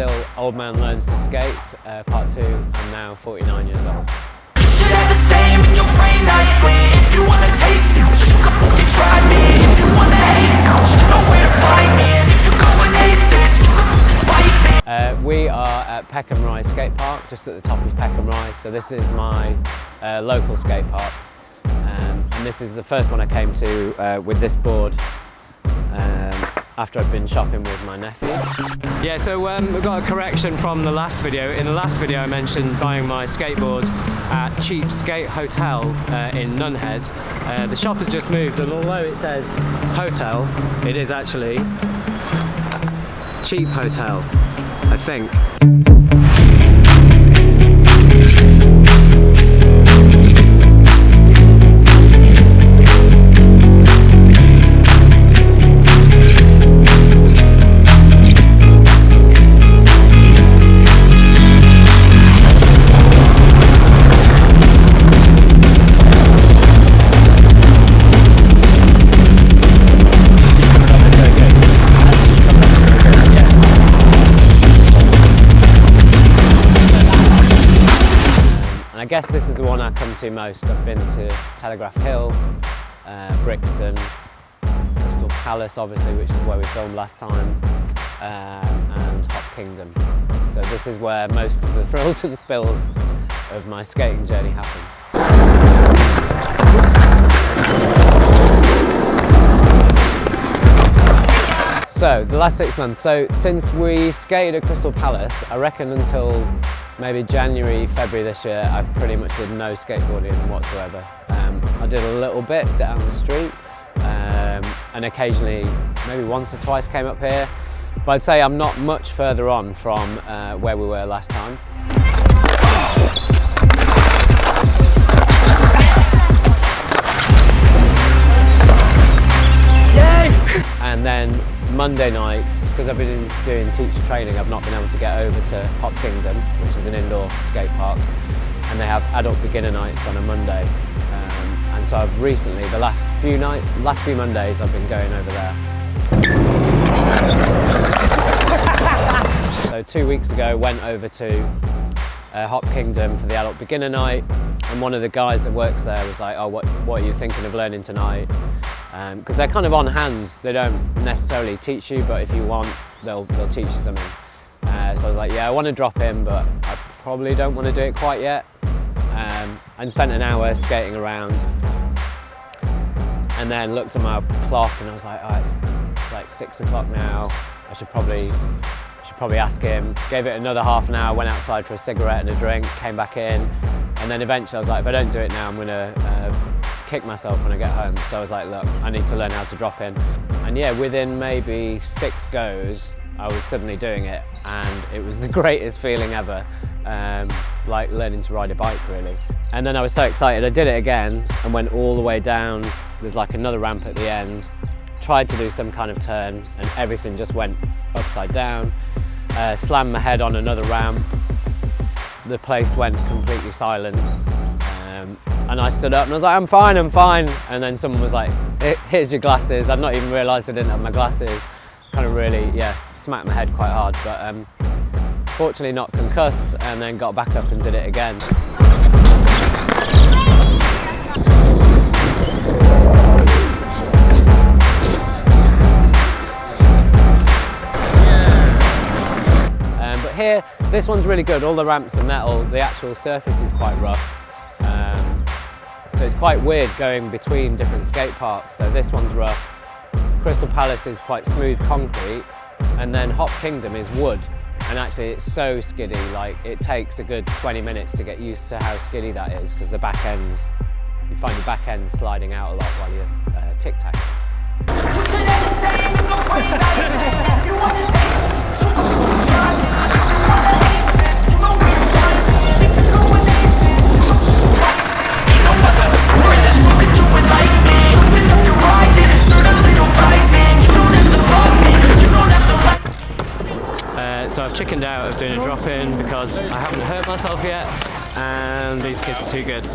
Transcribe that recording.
still Old Man Learns to Skate, Part 2. I'm now 49 years old. We are at Rye Skate Park, just at the top of Rye. So this is my local skate park, and this is the first one I came to with this board after I'd been shopping with my nephew. Yeah, so we've got a correction from the last video. In the last video I mentioned buying my skateboard at Cheap Skate Hotel in Nunhead. The shop has just moved, and although it says hotel, it is actually Cheap Hotel, I think. I guess this is the one I come to most. I've been to Telegraph Hill, Brixton, Crystal Palace obviously, which is where we filmed last time, and Hop Kingdom. So this is where most of the thrills and spills of my skating journey happen. So the last 6 months, so since we skated at Crystal Palace, I reckon until maybe January, February this year, I pretty much did no skateboarding whatsoever. I did a little bit down the street, and occasionally, maybe once or twice came up here. But I'd say I'm not much further on from where we were last time. And then Monday nights, because I've been doing teacher training, I've not been able to get over to Hop Kingdom, which is an indoor skate park, and they have adult beginner nights on a Monday. And so I've recently, the last few Mondays, I've been going over there. So 2 weeks ago, went over to Hop Kingdom for the adult beginner night, and one of the guys that works there was like, "Oh, what are you thinking of learning tonight?" Because they're kind of on hand. They don't necessarily teach you, but if you want, they'll teach you something. So I was like, yeah, I want to drop in, but I probably don't want to do it quite yet. And spent an hour skating around, and then looked at my clock, and I was like, oh, it's like 6 o'clock now. I should probably ask him. Gave it another half an hour, went outside for a cigarette and a drink, came back in, and then eventually I was like, if I don't do it now, I'm gonna kick myself when I get home. So I was like, look, I need to learn how to drop in. And yeah, within maybe 6 goes, I was suddenly doing it, and it was the greatest feeling ever, like learning to ride a bike, really. And then I was so excited, I did it again and went all the way down. There's like another ramp at the end, tried to do some kind of turn, and everything just went upside down. Slammed my head on another ramp. The place went completely silent. And I stood up and I was like, I'm fine. And then someone was like, here's your glasses. I'd not even realised I didn't have my glasses. Kind of really, yeah, smacked my head quite hard, but fortunately not concussed, and then got back up and did it again. But here, this one's really good. All the ramps are metal. The actual surface is quite rough. So it's quite weird going between different skate parks. So this one's rough. Crystal Palace is quite smooth concrete, and then Hop Kingdom is wood. And actually it's so skiddy, like it takes a good 20 minutes to get used to how skiddy that is, because the back ends, you find the back ends sliding out a lot while you're tic-tacking. So I've chickened out of doing a drop-in because I haven't hurt myself yet, and these kids are too good.